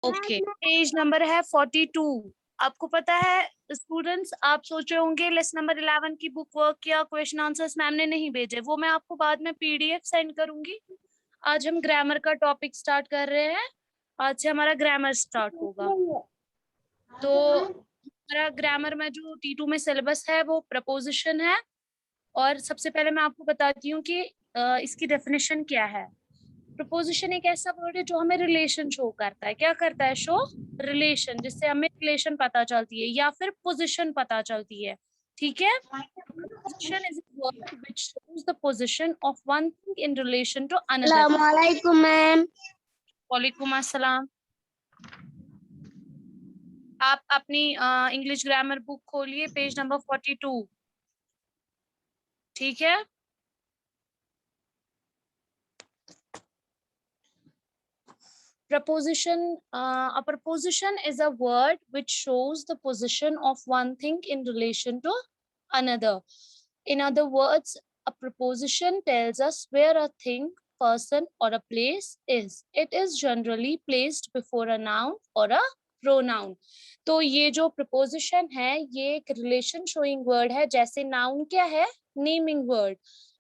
Okay, page number है 42। आपको पता है स्टूडेंट्स, आप सोच रहे होंगे लेसन नंबर 11 की बुक वर्क या क्वेश्चन आंसर्स मैम ने नहीं भेजे, वो मैं आपको बाद में पीडीएफ सेंड करूंगी। आज हम ग्रामर का टॉपिक स्टार्ट कर रहे हैं। आज से हमारा ग्रामर स्टार्ट होगा। तो हमारा ग्रामर में जो T2 में सिलेबस है वो प्रपोजिशन है। और सबसे पहले मैं आपको बताती हूँ कि इसकी डेफिनेशन क्या है। प्रपोजिशन एक ऐसा वर्ड है जो हमें रिलेशन शो करता है। क्या करता है? शो रिलेशन, जिससे हमें रिलेशन पता चलती है या फिर पोजीशन पता चलती है। ठीक है। Proposition is a word which shows the position of one thing in relation to another. अस्सलामुअलैकुम मैम। वालेकुम अस्सलाम। आप अपनी इंग्लिश ग्रामर बुक खोलिए, पेज नंबर 42। ठीक है। Preposition, a preposition is a word which shows the position of one thing in relation to another. In other words, a preposition tells us where a thing, person, or a place is. It is generally placed before a noun or a pronoun. तो ये जो preposition है ये एक relation showing word है। जैसे noun क्या है? Naming word।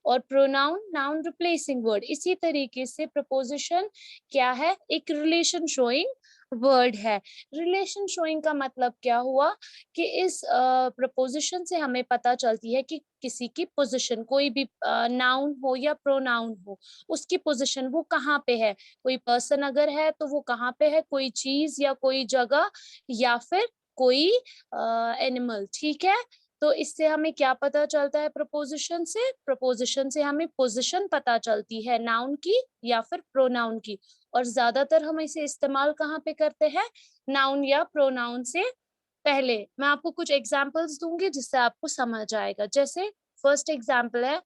और pronoun noun replacing word। इसी तरीके से preposition क्या है? एक रिलेशन शोइंग वर्ड है। रिलेशन शोइंग का मतलब क्या हुआ कि इस प्रपोजिशन से हमें पता चलती है कि किसी की पोजीशन, कोई भी नाउन हो या प्रोनाउन हो, उसकी पोजीशन वो कहाँ पे है। कोई पर्सन अगर है तो वो कहाँ पे है, कोई चीज या कोई जगह या फिर कोई एनिमल। ठीक है। तो इससे हमें क्या पता चलता है? प्रपोजिशन से, प्रपोजिशन से हमें पोजीशन पता चलती है नाउन की या फिर प्रोनाउन की। और ज्यादातर हम इसे इस्तेमाल कहाँ पे करते हैं? नाउन या प्रोनाउन से पहले। मैं आपको कुछ एग्जांपल्स दूंगी जिससे आपको समझ आएगा। जैसे फर्स्ट एग्जांपल है,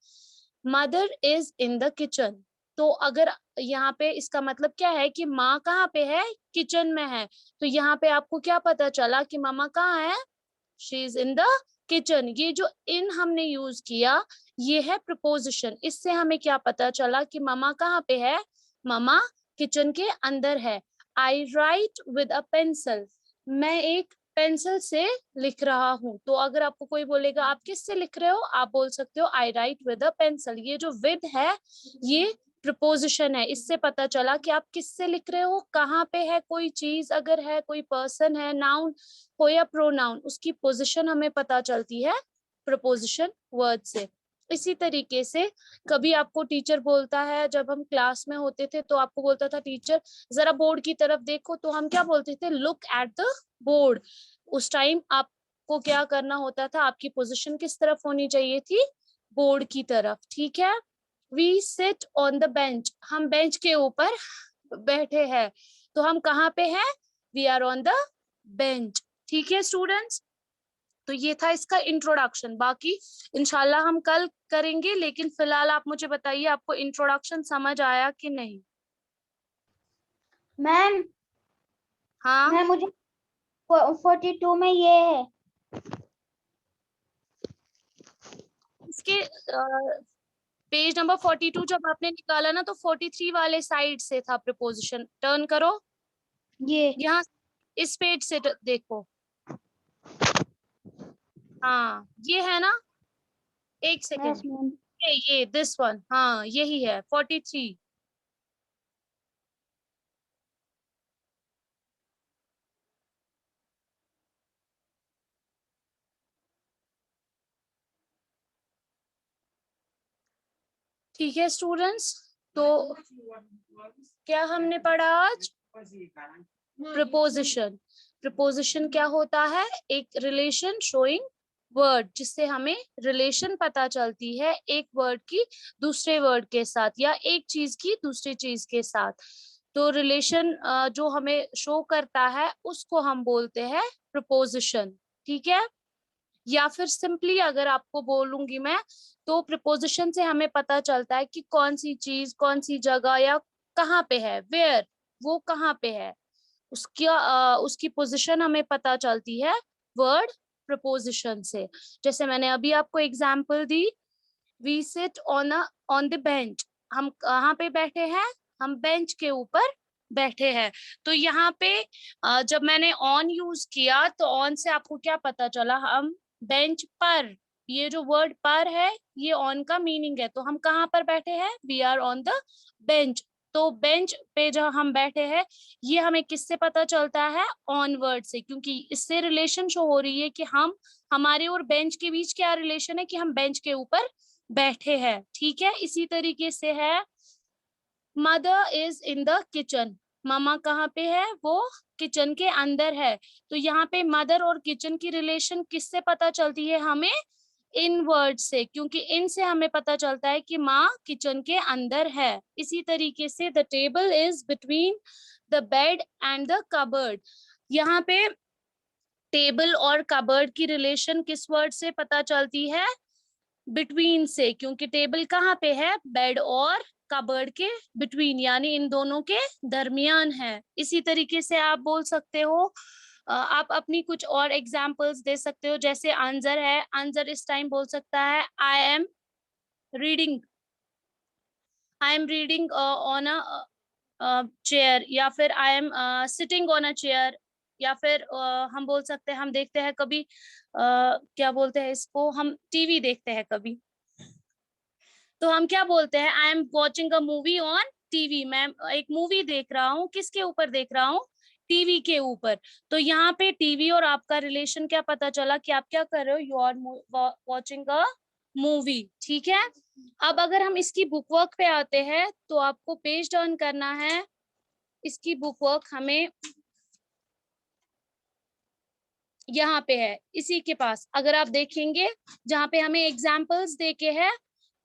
mother is in the kitchen. तो अगर यहाँ पे इसका मतलब क्या है कि माँ कहाँ पे है? किचन में है। तो यहाँ पे आपको क्या पता चला कि मामा कहाँ है? She is in the kitchen. ये जो इन हमने यूज किया ये है प्रपोजिशन। इससे हमें क्या पता चला कि मामा कहाँ पे है? मामा किचन के अंदर है। आई राइट विद अ पेंसिल। मैं एक पेंसिल से लिख रहा हूँ। तो अगर आपको कोई बोलेगा आप किससे लिख रहे हो, आप बोल सकते हो आई राइट विद अ पेंसिल। ये जो विद है ये प्रपोजिशन है। इससे पता चला कि आप किससे लिख रहे हो, कहाँ पे है कोई चीज, अगर है कोई पर्सन है, नाउन हो या प्रोनाउन, उसकी पोजीशन हमें पता चलती है प्रपोजिशन वर्ड से। इसी तरीके से कभी आपको टीचर बोलता है, जब हम क्लास में होते थे तो आपको बोलता था टीचर जरा बोर्ड की तरफ देखो, तो हम क्या बोलते थे? Look at the board. उस टाइम आपको क्या करना होता था? आपकी पोजीशन किस तरफ होनी चाहिए थी? बोर्ड की तरफ। ठीक है। We sit on the bench. हम बेंच के ऊपर बैठे हैं। तो हम कहाँ पे हैं? We are on the bench. ठीक है स्टूडेंट्स। तो ये था इसका इंट्रोडक्शन। बाकी इंशाल्लाह हम कल करेंगे, लेकिन फिलहाल आप मुझे बताइए आपको इंट्रोडक्शन समझ आया कि नहीं? मैम हाँ, मैम मुझे 42 में ये है। इसके पेज नंबर 42 जब आपने निकाला ना तो 43 वाले साइड से था प्रीपोजिशन। टर्न करो, ये यहाँ इस पेज से देखो। हाँ ये है ना, एक यस सेकेंड। मैम। ये दिस वन, हाँ यही है 43। ठीक है स्टूडेंट्स। तो क्या हमने पढ़ा आज? प्रपोजिशन। प्रपोजिशन क्या होता है? एक रिलेशन शोइंग वर्ड, जिससे हमें रिलेशन पता चलती है एक वर्ड की दूसरे वर्ड के साथ या एक चीज की दूसरी चीज के साथ। तो रिलेशन जो हमें शो करता है उसको हम बोलते हैं प्रपोजिशन। ठीक है। या फिर सिंपली अगर आपको बोलूंगी मैं, तो प्रिपोजिशन से हमें पता चलता है कि कौन सी चीज कौन सी जगह या कहाँ पे है, वेयर, वो कहाँ पे है, उसकी पोजीशन हमें पता चलती है वर्ड प्रपोजिशन से। जैसे मैंने अभी आपको एग्जांपल दी, we sit on the bench. हम कहाँ पे बैठे हैं? हम बेंच के ऊपर बैठे हैं। तो यहाँ पे जब मैंने ऑन यूज किया तो ऑन से आपको क्या पता चला, हम बेंच पर, ये जो वर्ड पर है ये ऑन का मीनिंग है, तो हम कहाँ पर बैठे हैं, we are on the bench. तो बेंच पे जहाँ हम बैठे हैं ये हमें किससे पता चलता है, ऑन वर्ड से, क्योंकि इससे रिलेशन शो हो रही है कि हम, हमारे और बेंच के बीच क्या रिलेशन है कि हम बेंच के ऊपर बैठे हैं। ठीक है, इसी तरीके से है mother is in the kitchen, मामा कहाँ पे है, वो किचन के अंदर है। तो यहाँ पे मदर और किचन की रिलेशन किससे पता चलती है हमें, इन वर्ड से, क्योंकि इन से हमें पता चलता है कि माँ किचन के अंदर है। इसी तरीके से the table is between the bed and the cupboard, यहाँ पे टेबल और कबर्ड की रिलेशन किस वर्ड से पता चलती है, बिटवीन से, क्योंकि टेबल कहाँ पे है, बेड और कबर्ड के बिटवीन, यानी इन दोनों के दरमियान है। इसी तरीके से आप बोल सकते हो, आप अपनी कुछ और एग्जांपल्स दे सकते हो, जैसे आंसर है, आंसर इस टाइम बोल सकता है I am reading, I am reading on a chair, या फिर I am sitting on a chair, या फिर हम बोल सकते हैं, हम देखते हैं कभी क्या बोलते हैं इसको, हम टीवी देखते हैं कभी, तो हम क्या बोलते हैं, I am watching a movie on TV, मैं एक मूवी देख रहा हूँ, किसके ऊपर देख रहा हूँ, टीवी के ऊपर। तो यहाँ पे टीवी और आपका रिलेशन क्या पता चला कि आप क्या कर रहे हो, you are watching a movie. ठीक है, अब अगर हम इसकी बुक वर्क पे आते हैं तो आपको पेज टर्न करना है, इसकी बुक वर्क हमें यहाँ पे है, इसी के पास अगर आप देखेंगे जहाँ पे हमें एग्जाम्पल्स देके है,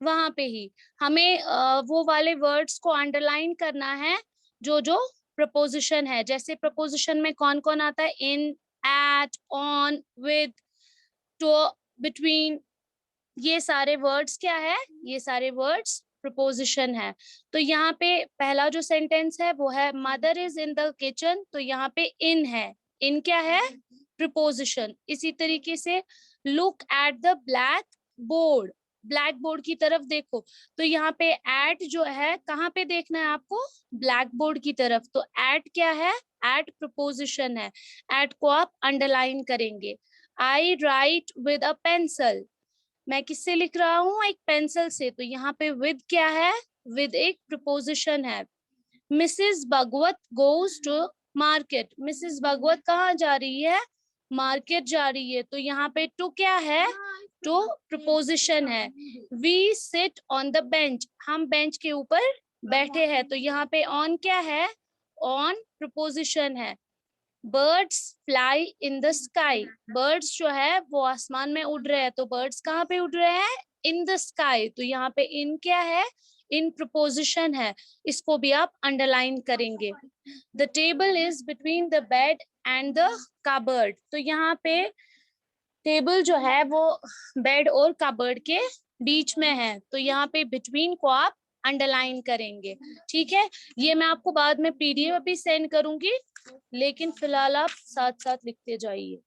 वहां पे ही हमें वो वाले वर्ड्स को अंडरलाइन करना है जो जो प्रपोजिशन है। जैसे प्रपोजिशन में कौन कौन आता है, in, at, on, with, to, between, ये सारे वर्ड्स क्या है, ये सारे वर्ड्स प्रपोजिशन है। तो यहाँ पे पहला जो सेंटेंस है वो है mother is in the kitchen, तो यहाँ पे इन है, इन क्या है, प्रपोजिशन। इसी तरीके से look at the black board, black board की तरफ देखो, तो यहाँ पे एट जो है कहाँ पे देखना है आपको, ब्लैक बोर्ड की तरफ, तो एट क्या है, एट प्रपोजिशन है, एट को आप अंडरलाइन करेंगे। आई राइट विद अ पेंसिल, मैं किससे लिख रहा हूँ, एक पेंसिल से, तो यहाँ पे विद क्या है, विद एक प्रपोजिशन है। Mrs Bhagwat goes to market, Mrs Bhagwat कहाँ जा रही है, मार्केट जा रही है, तो यहाँ पे टू क्या है, टू प्रपोजिशन है। We sit on the bench, हम बेंच के ऊपर बैठे हैं, तो यहाँ पे ऑन क्या है, ऑन प्रपोजिशन है। Birds fly in the sky, birds जो है वो आसमान में उड़ रहे हैं, तो बर्ड्स कहाँ पे उड़ रहे हैं, इन द स्काई, तो यहाँ पे इन क्या है, इन प्रपोजिशन है, इसको भी आप अंडरलाइन करेंगे। The table is between the bed and the cupboard, तो यहाँ पे टेबल जो है वो बेड और कबर्ड के बीच में है, तो यहाँ पे बिटवीन को आप अंडरलाइन करेंगे। ठीक है, ये मैं आपको बाद में पीडीएफ भी सेंड करूंगी, लेकिन फिलहाल आप साथ साथ लिखते जाइए।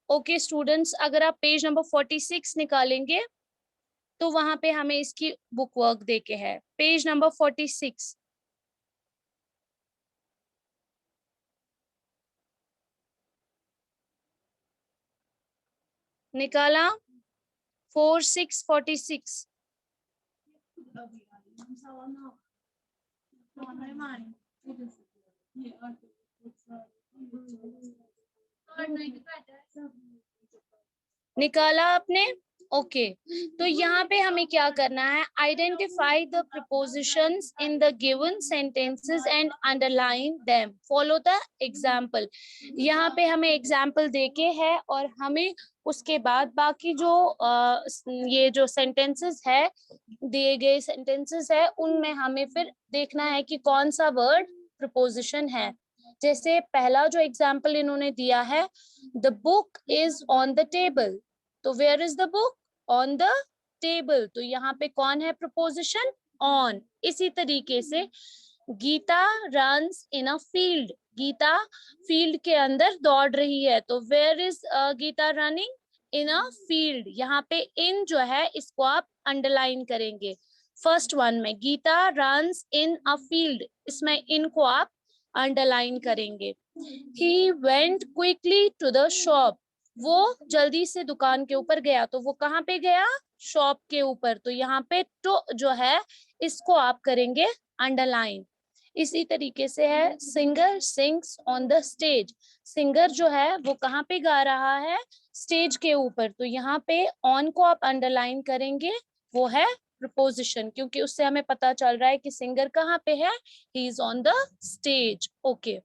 ओके स्टूडेंट्स, अगर आप पेज नंबर 46 निकालेंगे तो वहां पे हमें इसकी बुक वर्क देके है, पेज नंबर 46 निकाला, 4646। निकाला आपने, ओके। तो यहाँ पे हमें क्या करना है, identify the propositions in the given sentences and underline them, follow the example. यहाँ पे हमें एग्जाम्पल देके है और हमें उसके बाद बाकी जो ये जो सेंटेंसेस है, दिए गए सेंटेंसेस है, उनमें हमें फिर देखना है कि कौन सा वर्ड प्रपोजिशन है। जैसे पहला जो एग्जाम्पल इन्होंने दिया है, the book is on the table, तो where is the book, on the table, तो यहाँ पे कौन है प्रपोजिशन, ऑन। इसी तरीके से Geeta runs in a field, Geeta field के अंदर दौड़ रही है, तो where is Geeta running, in a field, यहाँ पे इन जो है इसको आप अंडरलाइन करेंगे। फर्स्ट वन में Geeta runs in a field, इसमें इन को आप अंडरलाइन करेंगे। He went quickly to the shop, वो जल्दी से दुकान के ऊपर गया, तो वो कहाँ पे गया, शॉप के ऊपर, तो यहाँ पे टू जो है इसको आप करेंगे अंडरलाइन। इसी तरीके से है singer sings on the stage, singer जो है वो कहाँ पे गा रहा है, स्टेज के ऊपर, तो यहाँ पे ऑन को आप अंडरलाइन करेंगे, वो है प्रपोजिशन, क्योंकि उससे हमें पता चल रहा है कि सिंगर कहाँ पे है, he is on the stage. Okay,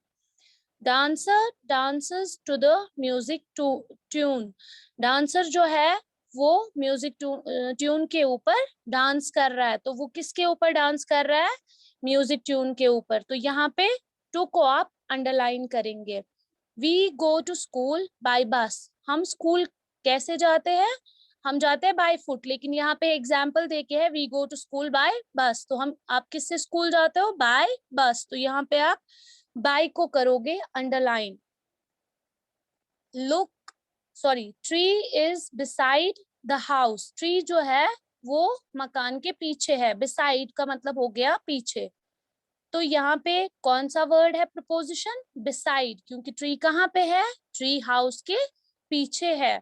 dancer dances to the music tune, dancer जो है वो म्यूजिक ट्यून के ऊपर डांस कर रहा है, तो वो किसके ऊपर डांस कर रहा है, म्यूजिक ट्यून के ऊपर, तो यहाँ पे टू को आप अंडरलाइन करेंगे। We go to school by bus, हम स्कूल कैसे जाते हैं, हम जाते हैं बाय फुट, लेकिन यहाँ पे एग्जाम्पल देके है we go to school by bus, तो हम आप किससे स्कूल जाते हो, बाय बस, तो यहाँ पे आप बाय को करोगे underline. Look sorry tree is beside the house, tree जो है वो मकान के पीछे है, बिसाइड का मतलब हो गया पीछे, तो यहाँ पे कौन सा वर्ड है प्रपोजिशन, बिसाइड, क्योंकि ट्री कहाँ पे है, ट्री हाउस के पीछे है।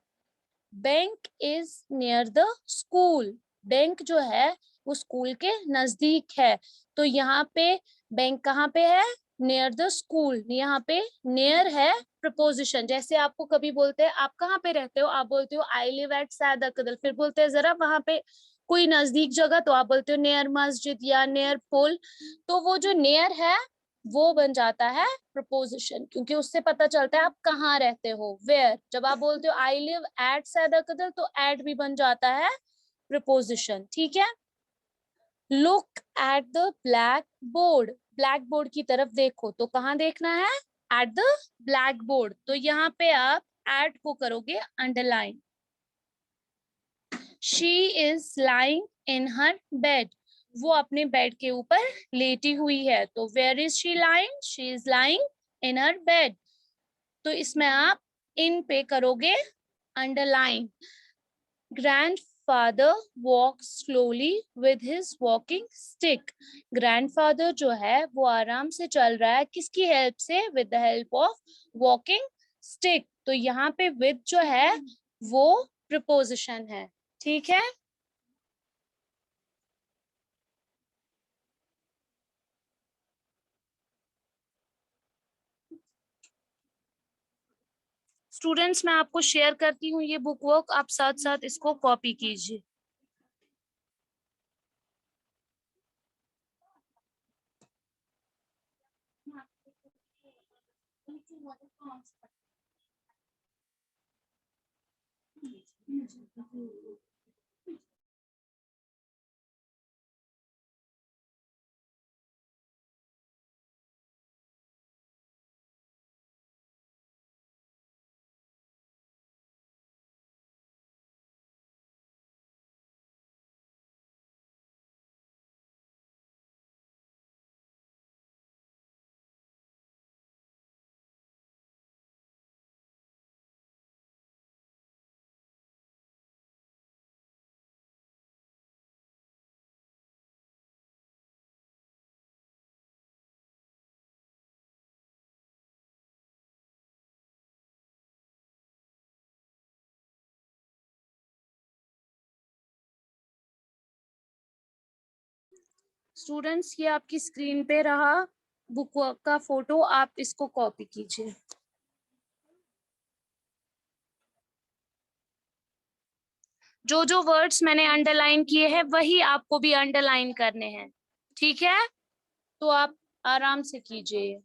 Bank is near the school, bank जो है वो स्कूल के नजदीक है, तो यहाँ पे बैंक कहाँ पे है, नियर द स्कूल, यहाँ पे नियर है प्रपोजिशन। जैसे आपको कभी बोलते हैं आप कहाँ पे रहते हो, आप बोलते हो आई लिव एट सैदा कदल, फिर बोलते हैं जरा वहां पे कोई नजदीक जगह, तो आप बोलते हो नियर मस्जिद या नियर पुल, तो वो जो नियर है वो बन जाता है प्रपोजिशन, क्योंकि उससे पता चलता है आप कहाँ रहते हो, वेयर। जब आप बोलते हो आई लिव एट सैदा कदल, तो एट भी बन जाता है प्रपोजिशन, ठीक है। Look at the black board, black board की तरफ देखो, तो कहाँ देखना है, एट द ब्लैक बोर्ड, तो यहाँ पे आप एट को करोगे underline. She is lying in her bed, वो अपने बेड के ऊपर लेटी हुई है, तो where is she lying, she is lying in her bed, तो इसमें आप इन पे करोगे underline. Grandfather walk slowly with his walking stick, grandfather जो है वो आराम से चल रहा है, किसकी हेल्प से, with the help of walking stick, तो यहाँ पे विद जो है वो प्रिपोजिशन है, ठीक है। स्टूडेंट्स मैं आपको शेयर करती हूँ ये बुक वर्क, आप साथ साथ इसको कॉपी कीजिए। स्टूडेंट्स ये आपकी स्क्रीन पे रहा बुक वर्क का फोटो, आप इसको कॉपी कीजिए। जो जो वर्ड्स मैंने अंडरलाइन किए हैं वही आपको भी अंडरलाइन करने हैं, ठीक है, तो आप आराम से कीजिए।